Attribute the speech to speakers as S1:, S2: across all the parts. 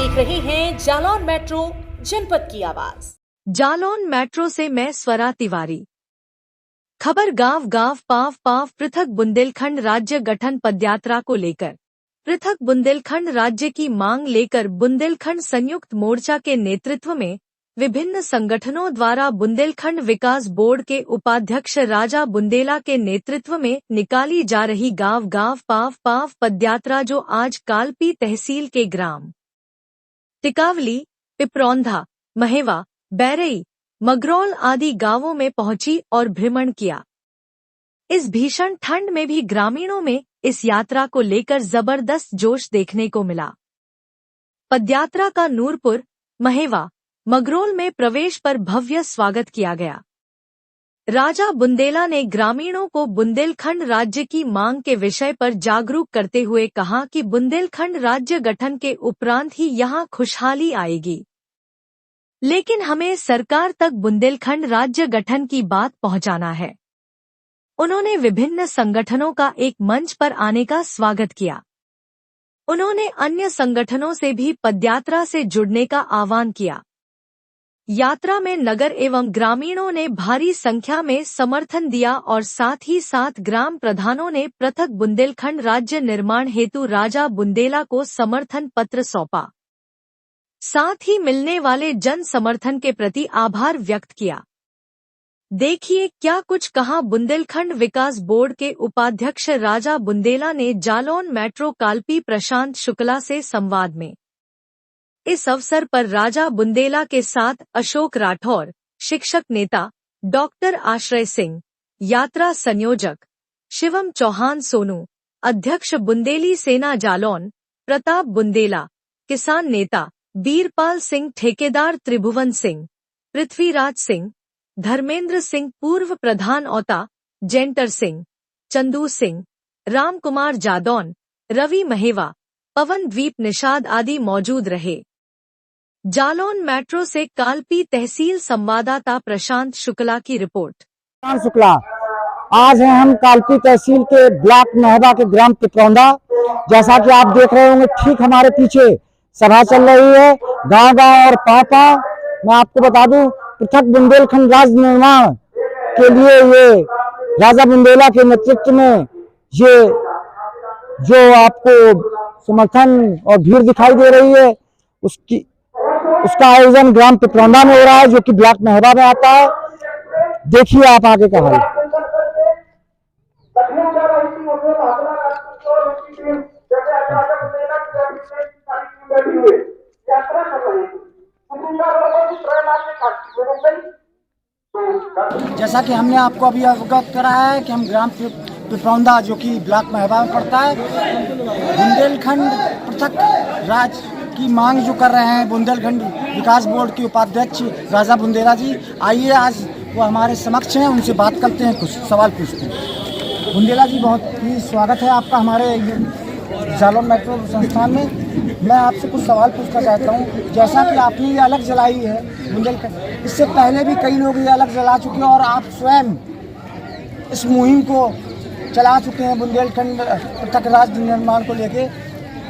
S1: देख रहे हैं जालौन मेट्रो, जनपद की आवाज।
S2: जालौन मेट्रो से मैं स्वरा तिवारी। खबर गांव गांव पाव पाव पृथक बुंदेलखंड राज्य गठन पदयात्रा को लेकर। पृथक बुंदेलखंड राज्य की मांग लेकर बुंदेलखंड संयुक्त मोर्चा के नेतृत्व में विभिन्न संगठनों द्वारा बुंदेलखंड विकास बोर्ड के उपाध्यक्ष राजा बुंदेला के नेतृत्व में निकाली जा रही गांव गांव पाव पाव पदयात्रा, जो आज कालपी तहसील के ग्राम टिकावली, पिपरौंधा, महेवा, बैरई, मगरौल आदि गांवों में पहुंची और भ्रमण किया। इस भीषण ठंड में भी ग्रामीणों में इस यात्रा को लेकर जबरदस्त जोश देखने को मिला। पदयात्रा का नूरपुर, महेवा, मगरौल में प्रवेश पर भव्य स्वागत किया गया। राजा बुंदेला ने ग्रामीणों को बुंदेलखंड राज्य की मांग के विषय पर जागरूक करते हुए कहा कि बुंदेलखंड राज्य गठन के उपरांत ही यहां खुशहाली आएगी, लेकिन हमें सरकार तक बुंदेलखंड राज्य गठन की बात पहुंचाना है। उन्होंने विभिन्न संगठनों का एक मंच पर आने का स्वागत किया। उन्होंने अन्य संगठनों से भी पदयात्रा से जुड़ने का आह्वान किया। यात्रा में नगर एवं ग्रामीणों ने भारी संख्या में समर्थन दिया और साथ ही साथ ग्राम प्रधानों ने पृथक बुंदेलखंड राज्य निर्माण हेतु राजा बुंदेला को समर्थन पत्र सौंपा। साथ ही मिलने वाले जन समर्थन के प्रति आभार व्यक्त किया। देखिए क्या कुछ कहा बुंदेलखंड विकास बोर्ड के उपाध्यक्ष राजा बुंदेला ने जालौन मेट्रो कालपी प्रशांत शुक्ला से संवाद में। इस अवसर पर राजा बुंदेला के साथ अशोक राठौर, शिक्षक नेता डॉक्टर आश्रय सिंह, यात्रा संयोजक शिवम चौहान सोनू, अध्यक्ष बुंदेली सेना जालौन प्रताप बुंदेला, किसान नेता बीरपाल सिंह, ठेकेदार त्रिभुवन सिंह, पृथ्वीराज सिंह, धर्मेंद्र सिंह, पूर्व प्रधान औता जेंटर सिंह, चंदू सिंह, राम कुमार जादौन, रवि महेवा, पवन द्वीप निषाद आदि मौजूद रहे। जालौन मेट्रो से कालपी तहसील संवाददाता प्रशांत शुक्ला की रिपोर्ट।
S3: शुक्ला, आज है हम कालपी तहसील के ब्लॉक महेवा के ग्राम पिपरौंधा। जैसा कि आप देख रहे होंगे, ठीक हमारे पीछे सभा चल रही है गांव गांव और पापा। मैं आपको बता दूं, पृथक बुंदेलखंड राज्य निर्माण के लिए ये राजा बुंदेला के नेतृत्व में ये जो आपको समर्थन और भीड़ दिखाई दे रही है, उसका आयोजन ग्राम पिपरौंधा में हो रहा है, जो कि ब्लॉक महेवा में आता है। देखिए आप आगे का हाल।
S4: जैसा कि हमने आपको अभी अवगत कराया है कि हम ग्राम पिपरौंधा, जो कि ब्लॉक महेवा में पड़ता है, बुंदेलखंड पृथक राज्य की मांग जो कर रहे हैं बुंदेलखंड विकास बोर्ड के उपाध्यक्ष राजा बुंदेला जी। आइए आज वो हमारे समक्ष हैं, उनसे बात करते हैं, कुछ सवाल पूछते हैं। बुंदेला जी, बहुत ही स्वागत है आपका हमारे जालौन मेट्रो संस्थान में। मैं आपसे कुछ सवाल पूछना चाहता हूँ। जैसा कि आपने ये अलग जलाई है बुंदेलखंड, इससे पहले भी कई लोग ये अलग जला चुके हैं और आप स्वयं इस मुहिम को चला चुके हैं बुंदेलखंड पृथक राज्य निर्माण को लेके।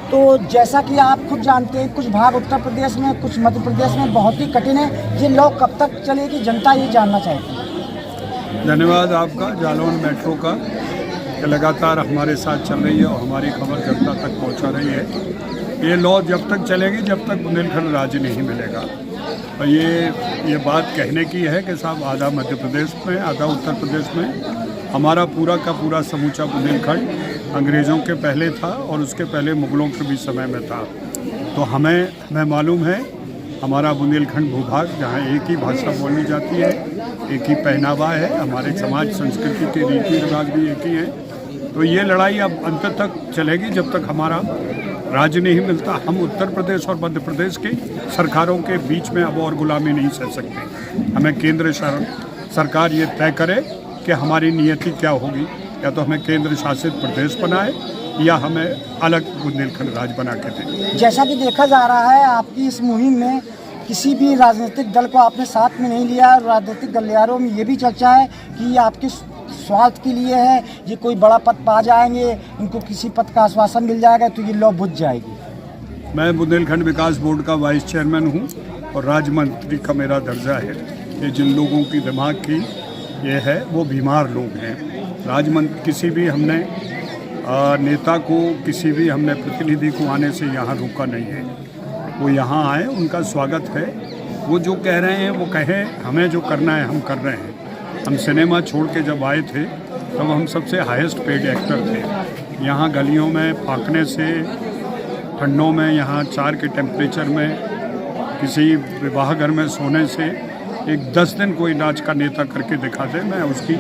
S4: तो जैसा कि आप खुद जानते हैं, कुछ भाग उत्तर प्रदेश में, कुछ मध्य प्रदेश में बहुत ही कठिन है। ये लोग कब तक चलेगी, जनता ये जानना चाहती है।
S5: धन्यवाद आपका जालौन मेट्रो का, लगातार हमारे साथ चल रही है और हमारी खबर जनता तक पहुंचा रही है। ये लॉ जब तक चलेगी जब तक बुंदेलखंड राज्य नहीं मिलेगा। और ये बात कहने की है कि साहब आधा मध्य प्रदेश में, आधा उत्तर प्रदेश में, हमारा पूरा का पूरा समूचा बुंदेलखंड अंग्रेज़ों के पहले था और उसके पहले मुग़लों के भी समय में था। तो हमें मालूम है, हमारा बुंदेलखंड भूभाग जहाँ एक ही भाषा बोली जाती है, एक ही पहनावा है, हमारे समाज संस्कृति के रीति रिवाज भी एक ही हैं। तो ये लड़ाई अब अंत तक चलेगी जब तक हमारा राज्य नहीं मिलता। हम उत्तर प्रदेश और मध्य प्रदेश की सरकारों के बीच में अब और गुलामी नहीं सह सकते। हमें केंद्र सरकार ये तय करे कि हमारी नियति क्या होगी, या तो हमें केंद्र शासित प्रदेश बनाए या हमें अलग बुंदेलखंड राज्य बना के दें।
S4: जैसा कि देखा जा रहा है, आपकी इस मुहिम में किसी भी राजनीतिक दल को आपने साथ में नहीं लिया। राजनीतिक गलियारों में ये भी चर्चा है कि ये आपके स्वार्थ के लिए है, ये कोई बड़ा पद पा जाएंगे, इनको किसी पद का आश्वासन मिल जाएगा तो ये लॉ बुझ जाएगी।
S5: मैं बुंदेलखंड विकास बोर्ड का वाइस चेयरमैन हूँ और राज्य मंत्री का मेरा दर्जा है। ये जिन लोगों की दिमाग की ये है वो बीमार लोग हैं। राज्य मंत्री किसी भी हमने नेता को, किसी भी हमने प्रतिनिधि को आने से यहाँ रोका नहीं है। वो यहाँ आए, उनका स्वागत है। वो जो कह रहे हैं वो कहें, हमें जो करना है हम कर रहे हैं। हम सिनेमा छोड़ के जब आए थे तब हम सबसे हाईएस्ट पेड एक्टर थे। यहाँ गलियों में फाँकने से, ठंडों में, यहाँ 4 के टेम्परेचर में, किसी विवाह घर में सोने से, एक 10 दिन कोई नाच का नेता करके दिखा दे, मैं उसकी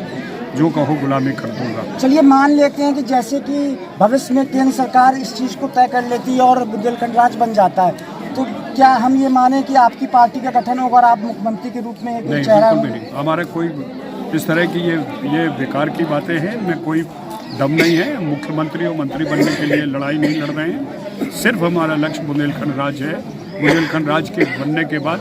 S5: जो कहो गुलामी कर दूंगा।
S4: चलिए मान लेते हैं कि जैसे कि भविष्य में केंद्र सरकार इस चीज़ को तय कर लेती है और बुंदेलखंड राज्य बन जाता है, तो क्या हम ये माने कि आपकी पार्टी का गठन होगा और आप मुख्यमंत्री के रूप में एक चेहरा होंगे?
S5: नहीं, हमारा कोई इस तरह की ये बेकार की बातें हैं। इनमें कोई दम नहीं है। मुख्यमंत्री और मंत्री बनने के लिए लड़ाई नहीं लड़ रहे हैं। सिर्फ हमारा लक्ष्य बुंदेलखंड राज्य है। बुंदेलखंड राज्य के बनने के बाद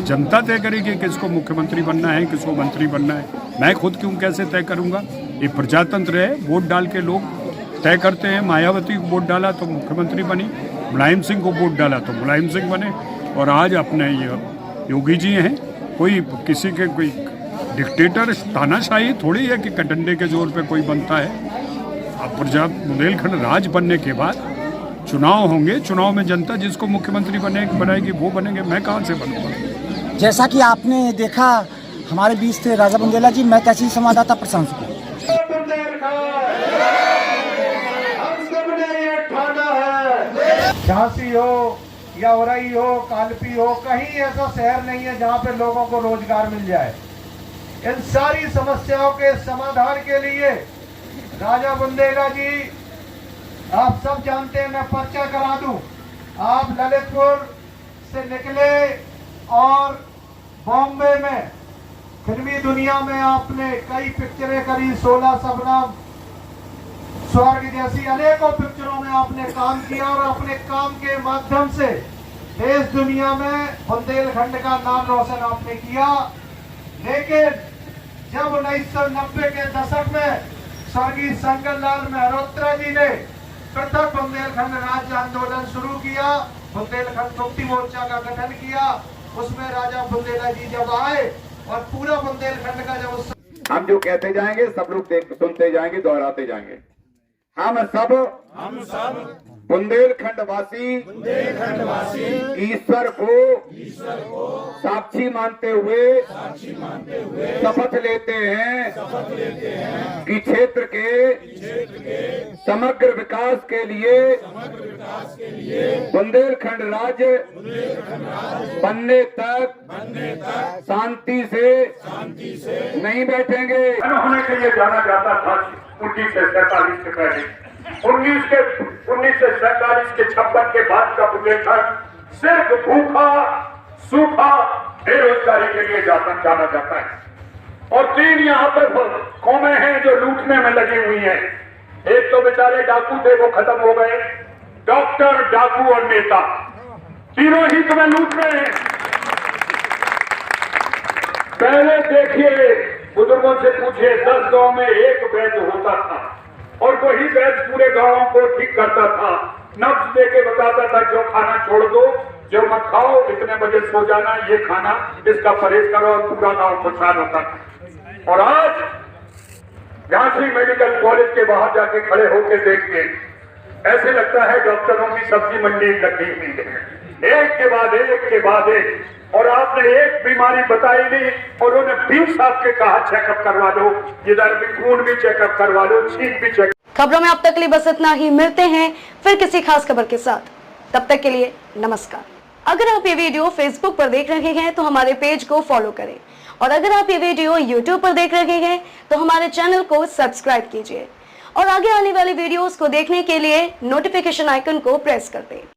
S5: जनता तय करेगी किसको मुख्यमंत्री बनना है, किसको मंत्री बनना है। मैं खुद क्यों कैसे तय करूंगा? ये प्रजातंत्र है। वोट डाल के लोग तय करते हैं। मायावती को वोट डाला तो मुख्यमंत्री बनी, मुलायम सिंह को वोट डाला तो मुलायम सिंह बने, और आज अपने ये योगी जी हैं। कोई किसी के कोई डिक्टेटर तानाशाही थोड़ी है कि डंडे के जोर पे कोई बनता है। अब बुंदेलखंड राज्य बनने के बाद चुनाव होंगे। चुनाव में जनता जिसको मुख्यमंत्री बनाएगी वो बनेंगे। मैं कहाँ से बनूंगा?
S4: जैसा कि आपने देखा, हमारे बीच थे राजा बुंदेला जी। मैं तहसील संवाददाता प्रशांत शुक्ला।
S6: झांसी हो या औरई हो, कालपी हो, कहीं ऐसा शहर नहीं है जहां पे लोगों को रोजगार मिल जाए। इन सारी समस्याओं के समाधान के लिए राजा बुंदेला जी, आप सब जानते हैं, मैं पर्चा करा दूं, आप ललितपुर से निकले और बॉम्बे में फिल्मी दुनिया में आपने कई पिक्चरें करी, 16 शबनम, स्वर्ग जैसी अनेकों पिक्चरों में आपने काम किया और अपने काम के माध्यम से देश दुनिया में बुंदेलखंड का नाम रोशन आपने किया। लेकिन जब 1990 के दशक में स्वर्गीय शंकर लाल मेहरोत्रा जी ने पृथक बुंदेलखंड राज्य आंदोलन शुरू किया, बुंदेलखंड मुक्ति मोर्चा का गठन किया, उसमें राजा बुंदेला जी जब आए और पूरा बुंदेलखंड का जब
S7: हम जो कहते जाएंगे सब लोग सुनते जाएंगे, दोहराते जाएंगे। हम सब बुंदेलखंड वासी ईश्वर को साक्षी मानते हुए शपथ लेते हैं कि क्षेत्र के समग्र विकास के लिए बुंदेलखंड राज्य बनने तक शांति से नहीं बैठेंगे।
S8: होने के लिए जाना जाता था 1947 के पहले। 1947 के 56 के बाद का बुंदेलखंड सिर्फ भूखा, सूखा, बेरोजगारी के लिए जाना जाता है। और 3 यहाँ पर कौमें हैं जो लूटने में लगी हुई हैं। एक तो बेचारे डाकू थे, वो खत्म हो गए। डॉक्टर, डाकू और नेता, तीनों ही तुम्हें लूट रहे हैं। पहले देखिए, बुजुर्गों से पूछिए, 10 गांव में एक वैद्य होता था और वही वैद्य पूरे गांवों को ठीक करता था। नब्ज दे के बताता था, जो खाना छोड़ दो, जो मत खाओ, इतने बजे सो जाना, ये खाना, इसका परहेज करो, और पूरा गांव खुशहाल होता था। और आज झांसी मेडिकल कॉलेज के बाहर जाके खड़े होकर देखिए, ऐसे लगता है डॉक्टरों की सब्जी मंडी लगी हुई है, एक के बाद एक। और आपने एक बीमारी बताई नहीं और उन्होंने 20 आपके कहा चेकअप करवा लो, इधर भी खून भी चेकअप करवा लो, छींक भी चेकअप।
S9: खबरों में अब तक के लिए बस इतना ही। मिलते हैं फिर किसी खास खबर के साथ, तब तक के लिए नमस्कार। अगर आप ये वीडियो फेसबुक पर देख रहे हैं तो हमारे पेज को फॉलो करें, और अगर आप ये वीडियो यूट्यूब पर देख रहे हैं तो हमारे चैनल को सब्सक्राइब कीजिए, और आगे आने वाली वीडियोस को देखने के लिए नोटिफिकेशन आइकन को प्रेस कर दें।